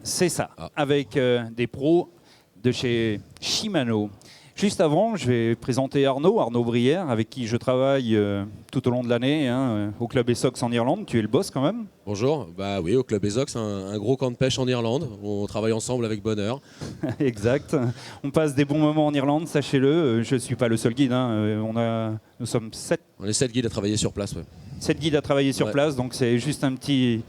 C'est ça, avec des pros de chez Shimano. Juste avant, je vais présenter Arnaud Brière, avec qui je travaille tout au long de l'année au Club Essox en Irlande. Tu es le boss quand même? Bonjour, bah oui, au Club Essox, un gros camp de pêche en Irlande. On travaille ensemble avec bonheur. Exact. On passe des bons moments en Irlande, sachez-le. Je ne suis pas le seul guide. Nous sommes 7. On est 7 guides à travailler sur place. 7 guides à travailler sur place, donc c'est juste un petit...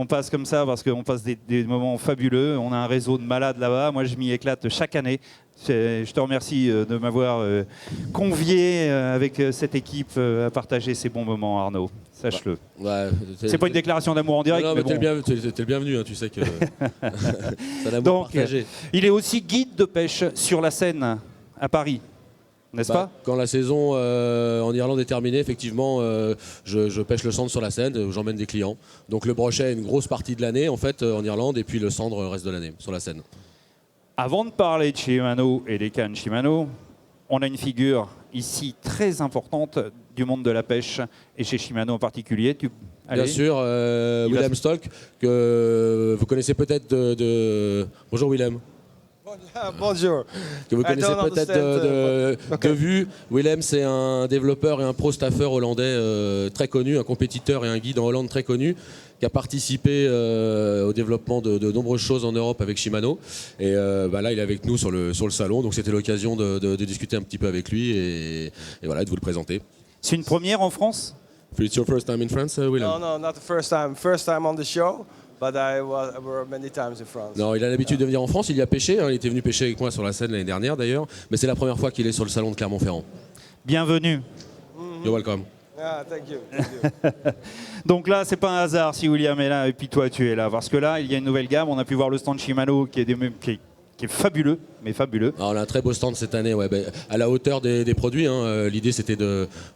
On passe comme ça parce qu'on passe des moments fabuleux. On a un réseau de malades là-bas. Moi, je m'y éclate chaque année. Je te remercie de m'avoir convié avec cette équipe à partager ces bons moments, Arnaud. Sache-le. C'est pas une déclaration d'amour en direct. Non, mais bon. t'es le bienvenu, hein, tu sais que c'est l'amour Donc, partagé. Il est aussi guide de pêche sur la Seine à Paris. N'est-ce pas? Quand la saison en Irlande est terminée, effectivement, je pêche le cendre sur la Seine, j'emmène des clients. Donc le brochet est une grosse partie de l'année en fait en Irlande et puis le cendre reste de l'année sur la Seine. Avant de parler de Shimano et des cannes Shimano, on a une figure ici très importante du monde de la pêche et chez Shimano en particulier. Bien sûr, Willem Stolk, que vous connaissez peut-être de... Bonjour Willem. Bonjour. Que vous connaissez peut-être de vue. Willem, c'est un développeur et un pro-staffeur hollandais très connu, un compétiteur et un guide en Hollande très connu, qui a participé au développement de nombreuses choses en Europe avec Shimano. Et là, il est avec nous sur le salon, donc c'était l'occasion de discuter un petit peu avec lui et voilà, de vous le présenter. C'est une première en France? It's your first time in France, Willem? No, not the first time. First time on the show. But I were many times in France. Non, il a l'habitude de venir en France, il y a pêché, il était venu pêcher avec moi sur la Seine l'année dernière d'ailleurs, mais c'est la première fois qu'il est sur le salon de Clermont-Ferrand. Bienvenue. You're welcome. Yeah, thank you. Donc là, c'est pas un hasard si William est là et puis toi tu es là, parce que là, il y a une nouvelle gamme, on a pu voir le stand Shimano qui est fabuleux, mais fabuleux. Alors, on a un très beau stand cette année, à la hauteur des produits. L'idée c'était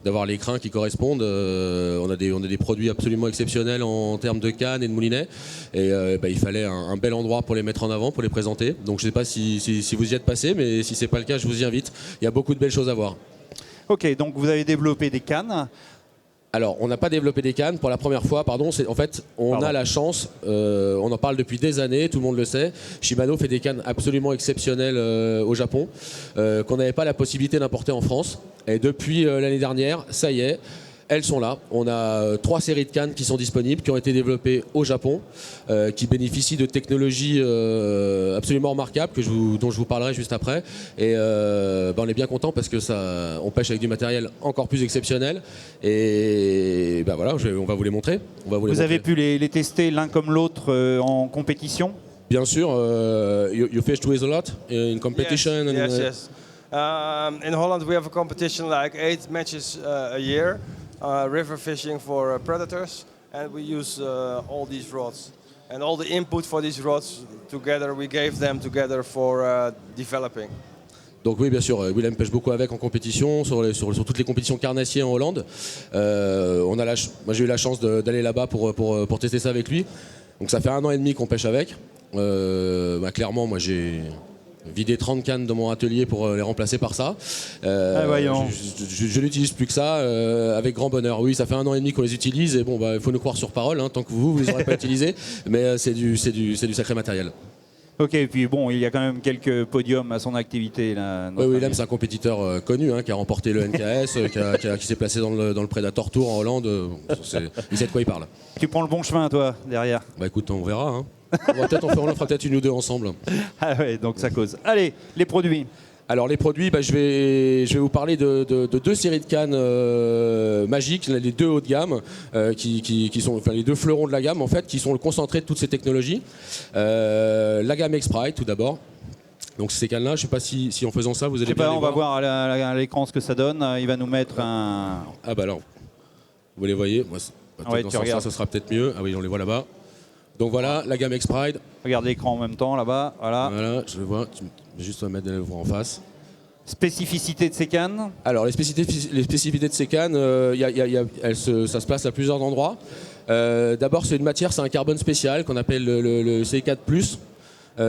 d'avoir les crins qui correspondent. On a des produits absolument exceptionnels en termes de cannes et de moulinets. Et il fallait un bel endroit pour les mettre en avant, pour les présenter. Donc je ne sais pas si vous y êtes passé, mais si ce n'est pas le cas, je vous y invite. Il y a beaucoup de belles choses à voir. Ok, donc vous avez développé des cannes. Alors, on n'a pas développé des cannes pour la première fois, En fait, on a la chance, on en parle depuis des années, tout le monde le sait. Shimano fait des cannes absolument exceptionnelles au Japon, qu'on n'avait pas la possibilité d'importer en France. Et depuis l'année dernière, ça y est, elles sont là. On a 3 séries de cannes qui sont disponibles, qui ont été développées au Japon, qui bénéficient de technologies absolument remarquables dont je vous parlerai juste après. Et on est bien content parce que on pêche avec du matériel encore plus exceptionnel. Et voilà, on va vous les montrer. Vous avez pu les tester l'un comme l'autre en compétition? Bien sûr. You fished with a lot in competition? Yes. In Holland we have a competition like 8 matches a year. River fishing for predators, and we use all these rods and all the input for these rods together. We gave them together for developing. Donc oui, bien sûr, Willem pêche beaucoup avec en compétition, sur toutes les compétitions carnassiers en Hollande. Moi j'ai eu la chance d'aller là-bas pour tester ça avec lui. Donc ça fait 1 an et demi qu'on pêche avec. Clairement, moi j'ai vidé 30 cannes dans mon atelier pour les remplacer par ça. Je n'utilise plus que ça, avec grand bonheur. Oui, ça fait 1 an et demi qu'on les utilise et il faut nous croire sur parole, tant que vous les aurez pas utilisés, mais c'est du sacré matériel. Ok, et puis bon, il y a quand même quelques podiums à son activité. Oui, Willem, c'est un compétiteur connu, qui a remporté le NKS, qui s'est placé dans le Predator Tour en Hollande. Il sait de quoi il parle. Tu prends le bon chemin, toi, derrière? Écoute, on verra. On fera peut-être une ou deux ensemble. Ah ouais, donc ça cause. Allez, les produits. Alors les produits, je vais vous parler de 2 séries de cannes magiques, les 2 haut de gamme, qui sont les 2 fleurons de la gamme en fait, qui sont le concentré de toutes ces technologies. La gamme X-Prite tout d'abord. Donc ces cannes-là, je ne sais pas si en faisant ça vous allez bien les voir. On va voir à l'écran ce que ça donne. Il va nous mettre un... Ah alors, vous les voyez. Moi, ouais, ça sera peut-être mieux. Ah oui, on les voit là-bas. Donc voilà, la gamme X-Prite. Regarde l'écran en même temps, là-bas. Voilà, je le vois. Je vais juste mettre les voir en face. Spécificité de ces cannes? Alors, les spécificités de ces cannes, ça se place à plusieurs endroits. D'abord, c'est une matière, c'est un carbone spécial qu'on appelle le C4+,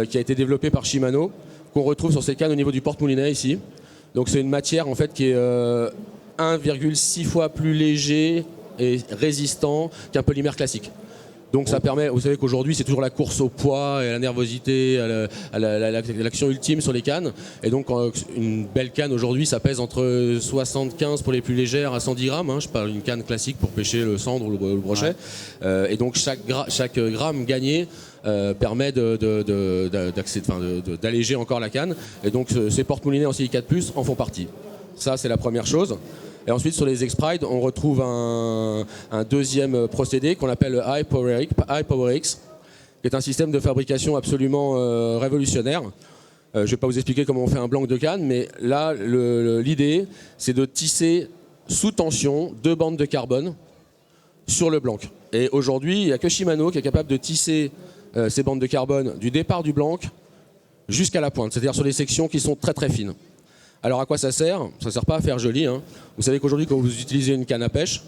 qui a été développé par Shimano, qu'on retrouve sur ces cannes au niveau du porte-moulinet ici. Donc, c'est une matière en fait qui est 1,6 fois plus léger et résistant qu'un polymère classique. Donc ça permet, vous savez qu'aujourd'hui c'est toujours la course au poids et à la nervosité, à l'action ultime sur les cannes. Et donc une belle canne aujourd'hui ça pèse entre 75 pour les plus légères à 110 grammes. Hein. Je parle d'une canne classique pour pêcher le cendre ou le brochet. Ouais. Et donc chaque gramme gagné permet d'alléger encore la canne. Et donc ces porte-moulinets en silica+, en font partie. Ça c'est la première chose. Et ensuite, sur les X-Pride, on retrouve un deuxième procédé qu'on appelle le High Power X, qui est un système de fabrication absolument révolutionnaire. Je ne vais pas vous expliquer comment on fait un blanc de canne, mais là, l'idée, c'est de tisser sous tension 2 bandes de carbone sur le blanc. Et aujourd'hui, il n'y a que Shimano qui est capable de tisser ces bandes de carbone du départ du blanc jusqu'à la pointe, c'est-à-dire sur des sections qui sont très très fines. Alors à quoi ça sert? Ça ne sert pas à faire joli. Hein. Vous savez qu'aujourd'hui, quand vous utilisez une canne à pêche,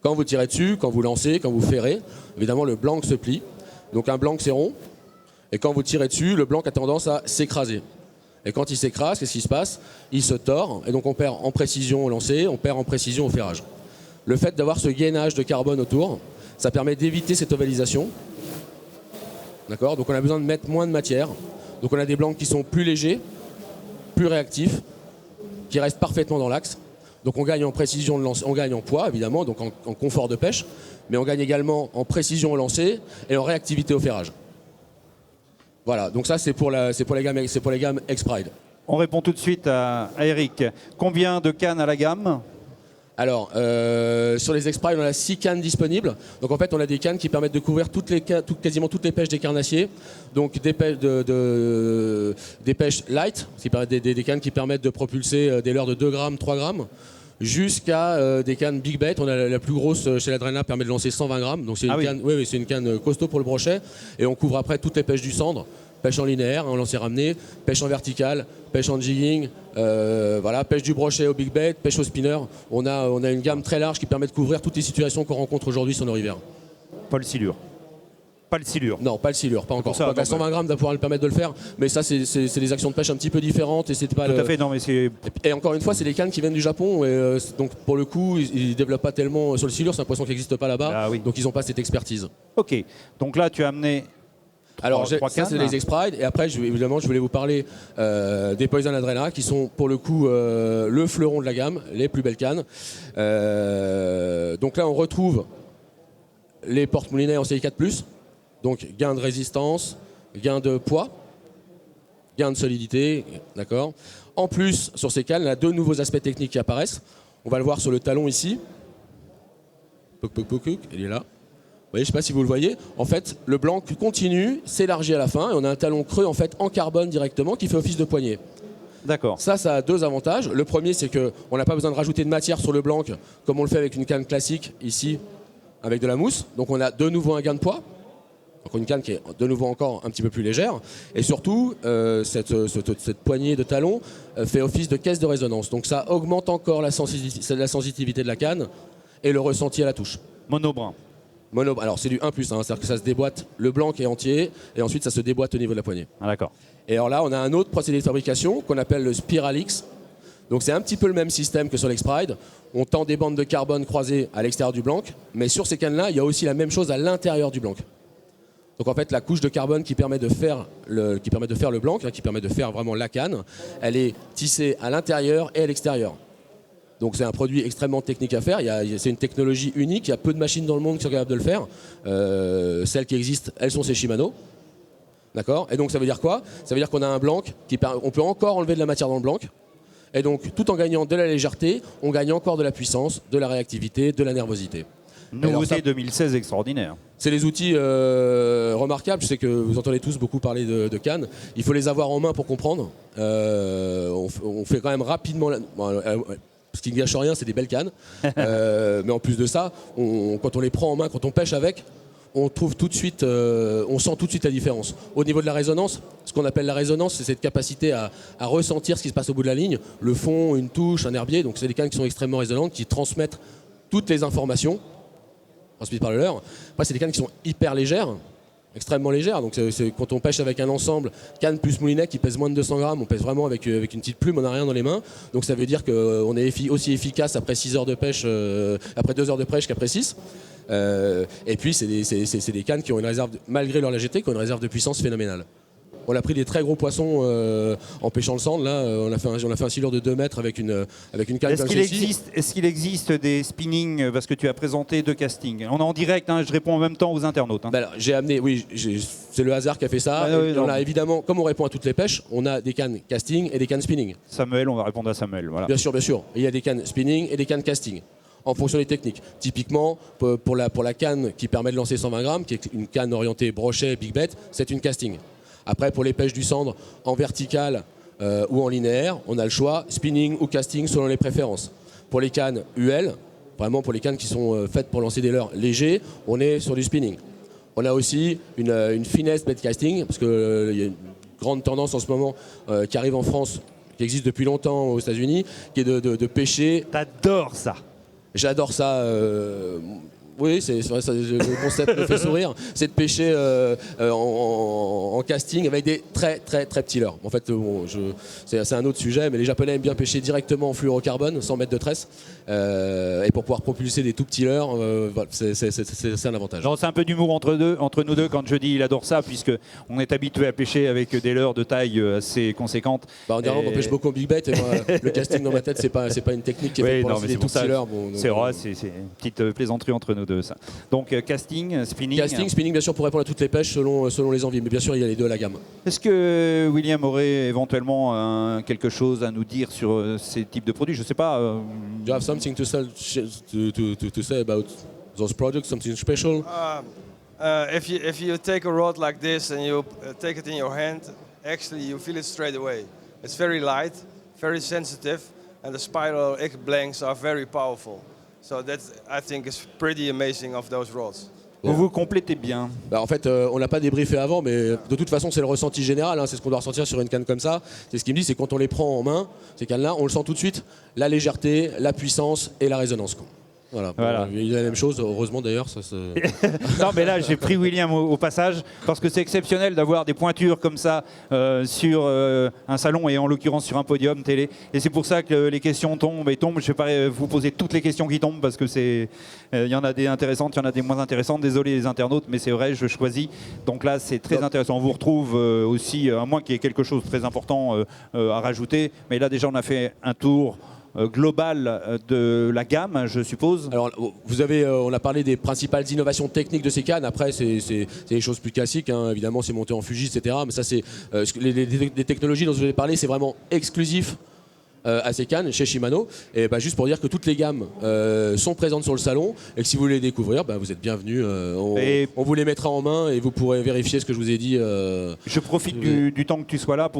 quand vous tirez dessus, quand vous lancez, quand vous ferrez, évidemment le blanc se plie. Donc un blanc c'est rond. Et quand vous tirez dessus, le blanc a tendance à s'écraser. Et quand il s'écrase, qu'est-ce qui se passe? Il se tord. Et donc on perd en précision au lancer, on perd en précision au ferrage. Le fait d'avoir ce gainage de carbone autour, ça permet d'éviter cette ovalisation. D'accord? Donc on a besoin de mettre moins de matière. Donc on a des blancs qui sont plus légers, plus réactif, qui reste parfaitement dans l'axe. Donc on gagne en précision de lancer, on gagne en poids évidemment, donc en confort de pêche, mais on gagne également en précision au lancer et en réactivité au ferrage. Voilà, donc ça c'est pour les gammes X-Pride. On répond tout de suite à Eric. Combien de cannes à la gamme? Alors, sur les X-Pride, on a 6 cannes disponibles. Donc en fait, on a des cannes qui permettent de couvrir quasiment toutes les pêches des carnassiers. Donc des pêches light, des cannes qui permettent de propulser des leurres de 2 grammes, 3 grammes, jusqu'à des cannes Big Bait. On a la plus grosse chez l'Adrena, permet de lancer 120 grammes. Donc c'est c'est une canne costaud pour le brochet. Et on couvre après toutes les pêches du cendre. Pêche en linéaire, en lancer ramené, pêche en vertical, pêche en jigging, pêche du brochet au big bait, pêche au spinner. On a une gamme très large qui permet de couvrir toutes les situations qu'on rencontre aujourd'hui sur nos rivières. Pas le silure. Pas le silure. Non, pas le silure, pas encore. Ça, à 120 grammes, ça pourra le permettre de le faire, mais ça, c'est des actions de pêche un petit peu différentes. Et tout à fait, non, mais c'est... Et encore une fois, c'est des cannes qui viennent du Japon, et donc pour le coup, ils ne développent pas tellement sur le silure, c'est un poisson qui n'existe pas là-bas, donc ils n'ont pas cette expertise. Ok, donc là, tu as amené... Alors ça c'est les X-Pride et après je voulais vous parler des Poison Adrena qui sont pour le coup le fleuron de la gamme, les plus belles cannes. Donc là on retrouve les porte-moulinets en silica+, donc gain de résistance, gain de poids, gain de solidité, d'accord. En plus sur ces cannes, il y a 2 nouveaux aspects techniques qui apparaissent. On va le voir sur le talon ici. Il est là. Vous voyez, je ne sais pas si vous le voyez, en fait, le blanc continue, s'élargit à la fin, et on a un talon creux en fait en carbone directement qui fait office de poignée. D'accord. Ça a 2 avantages. Le premier, c'est qu'on n'a pas besoin de rajouter de matière sur le blanc, comme on le fait avec une canne classique ici, avec de la mousse. Donc on a de nouveau un gain de poids. Donc une canne qui est de nouveau encore un petit peu plus légère. Et surtout, cette poignée de talon fait office de caisse de résonance. Donc ça augmente encore la sensitivité de la canne et le ressenti à la touche. Monobrin. Alors c'est du 1+, c'est-à-dire que ça se déboîte, le blanc est entier, et ensuite ça se déboîte au niveau de la poignée. Ah, d'accord. Et alors là, on a un autre procédé de fabrication qu'on appelle le Spiralix. Donc c'est un petit peu le même système que sur l'X-Pride. On tend des bandes de carbone croisées à l'extérieur du blanc, mais sur ces cannes-là, il y a aussi la même chose à l'intérieur du blanc. Donc en fait, la couche de carbone qui permet de faire le blanc, qui permet de faire vraiment la canne, elle est tissée à l'intérieur et à l'extérieur. Donc c'est un produit extrêmement technique à faire, c'est une technologie unique, il y a peu de machines dans le monde qui sont capables de le faire. Celles qui existent, elles sont chez Shimano. D'accord? Et donc ça veut dire quoi? Ça veut dire qu'on a un blanc, on peut encore enlever de la matière dans le blanc. Et donc tout en gagnant de la légèreté, on gagne encore de la puissance, de la réactivité, de la nervosité. Nouveauté 2016 extraordinaire. C'est les outils remarquables. Je sais que vous entendez tous beaucoup parler de cannes. Il faut les avoir en main pour comprendre. On fait quand même rapidement... Ce qui ne gâche rien, c'est des belles cannes. Mais en plus de ça, quand on les prend en main, quand on pêche avec, on trouve tout de suite, on sent tout de suite la différence. Au niveau de la résonance, ce qu'on appelle la résonance, c'est cette capacité à ressentir ce qui se passe au bout de la ligne, le fond, une touche, un herbier. Donc c'est des cannes qui sont extrêmement résonantes, qui transmettent toutes les informations transmises par le leurre. Après, c'est des cannes qui sont hyper légères. Extrêmement légère, donc quand on pêche avec un ensemble canne plus moulinet qui pèse moins de 200 grammes, on pêche vraiment avec une petite plume, on n'a rien dans les mains, donc ça veut dire qu'on est aussi efficace après 6 heures de pêche, après 2 heures de pêche qu'après 6. Et puis c'est des cannes qui ont une réserve, malgré leur légèreté, qui ont une réserve de puissance phénoménale. On a pris des très gros poissons en pêchant le sand. Là, on a fait un silure de 2 mètres avec une canne comme celle-ci. Est-ce qu'il existe des spinnings, parce que tu as présenté 2 castings? On est en direct, hein, je réponds en même temps aux internautes. Hein. Ben alors, j'ai amené, oui, c'est le hasard qui a fait ça. On a évidemment, comme on répond à toutes les pêches, on a des cannes casting et des cannes spinning. Samuel, on va répondre à Samuel. Voilà. Bien sûr, bien sûr. Il y a des cannes spinning et des cannes casting, en fonction des techniques. Typiquement, pour la canne qui permet de lancer 120 grammes, qui est une canne orientée brochet, big bet, c'est une casting. Après, pour les pêches du cendre en vertical ou en linéaire, on a le choix spinning ou casting selon les préférences. Pour les cannes UL, vraiment pour les cannes qui sont faites pour lancer des leurres légers, on est sur du spinning. On a aussi une finesse bait casting, parce qu'il y a une grande tendance en ce moment qui arrive en France, qui existe depuis longtemps aux États-Unis, qui est de pêcher. T'adores ça. J'adore ça. Oui, le concept me fait sourire. C'est de pêcher en casting avec des très très très petits leurres. En fait, c'est un autre sujet, mais les Japonais aiment bien pêcher directement en fluorocarbone, sans mettre de tresse. Et pour pouvoir propulser des tout petits leurres, voilà, c'est un avantage. C'est un peu d'humour entre nous deux quand je dis il adore ça, puisqu'on est habitué à pêcher avec des leurres de taille assez conséquente. En Irlande, on pêche beaucoup en big bet. Et moi, le casting dans ma tête, c'est pas une technique qui est faite pour lancer des tout petits leurres. C'est vrai, c'est une petite plaisanterie entre nous deux, ça. Donc casting, spinning. Casting, spinning, bien sûr, pour répondre à toutes les pêches selon les envies. Mais bien sûr, il y a les deux à la gamme. Est-ce que William aurait éventuellement quelque chose à nous dire sur ces types de produits? Je sais pas. Do you have something to say about those products, something special? If you take a rod like this and you take it in your hand, actually you feel it straight away. It's very light, very sensitive, and the spiral egg blanks are very powerful. So that, I think, is pretty amazing of those rods. Vous complétez bien. En fait, on l'a pas débriefé avant, mais de toute façon, c'est le ressenti général. Hein, c'est ce qu'on doit ressentir sur une canne comme ça. C'est ce qu'il me dit, c'est quand on les prend en main, ces cannes-là, on le sent tout de suite, la légèreté, la puissance et la résonance. Voilà. Il y a la même chose, heureusement d'ailleurs. Non, mais là, j'ai pris William au passage parce que c'est exceptionnel d'avoir des pointures comme ça sur un salon et en l'occurrence sur un podium télé. Et c'est pour ça que les questions tombent et tombent. Je ne vais pas vous poser toutes les questions qui tombent parce que il y en a des intéressantes, il y en a des moins intéressantes. Désolé les internautes, mais c'est vrai, je choisis. Donc là, c'est très intéressant. On vous retrouve aussi, à moins qu'il y ait quelque chose de très important à rajouter. Mais là, déjà, on a fait un tour global de la gamme, je suppose. Alors, on a parlé des principales innovations techniques de ces cannes. Après, c'est des choses plus classiques. Hein. Évidemment, c'est monté en Fuji, etc. Mais ça, c'est les technologies dont je vais parler, c'est vraiment exclusif à ces cannes chez Shimano. Et juste pour dire que toutes les gammes sont présentes sur le salon et que si vous voulez les découvrir, vous êtes bienvenus. On vous les mettra en main et vous pourrez vérifier ce que je vous ai dit. Je profite du temps que tu sois là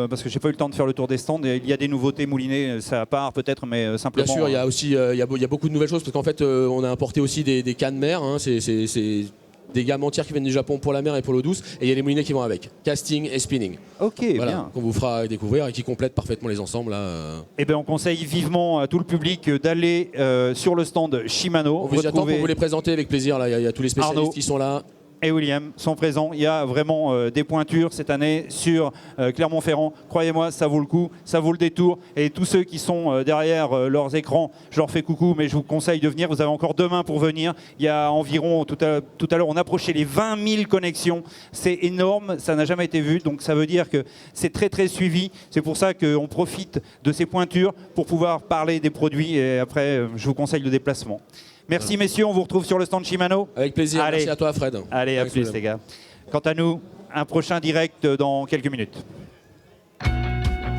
parce que j'ai pas eu le temps de faire le tour des stands. Et il y a des nouveautés moulinées, ça part peut-être, mais simplement. Bien sûr, il y a aussi il y a beaucoup de nouvelles choses parce qu'en fait, on a importé aussi des cannes mères. Hein, c'est des gammes entières qui viennent du Japon pour la mer et pour l'eau douce, et il y a les moulinets qui vont avec, casting et spinning. Ok, voilà, bien. Qu'on vous fera découvrir et qui complètent parfaitement les ensembles. Eh bien, on conseille vivement à tout le public d'aller sur le stand Shimano. On vous y attend pour vous les présenter avec plaisir. Là, il y a tous les spécialistes Arnaud qui sont là. Et William sont présents. Il y a vraiment des pointures cette année sur Clermont-Ferrand. Croyez-moi, ça vaut le coup, ça vaut le détour. Et tous ceux qui sont derrière leurs écrans, je leur fais coucou, mais je vous conseille de venir. Vous avez encore demain pour venir. Il y a environ, tout à l'heure, on approchait les 20 000 connexions. C'est énorme, ça n'a jamais été vu. Donc ça veut dire que c'est très très suivi. C'est pour ça qu'on profite de ces pointures pour pouvoir parler des produits. Et après, je vous conseille le déplacement. Merci messieurs, on vous retrouve sur le stand Shimano. Avec plaisir, merci à toi Fred. Allez, à plus les gars. Quant à nous, un prochain direct dans quelques minutes.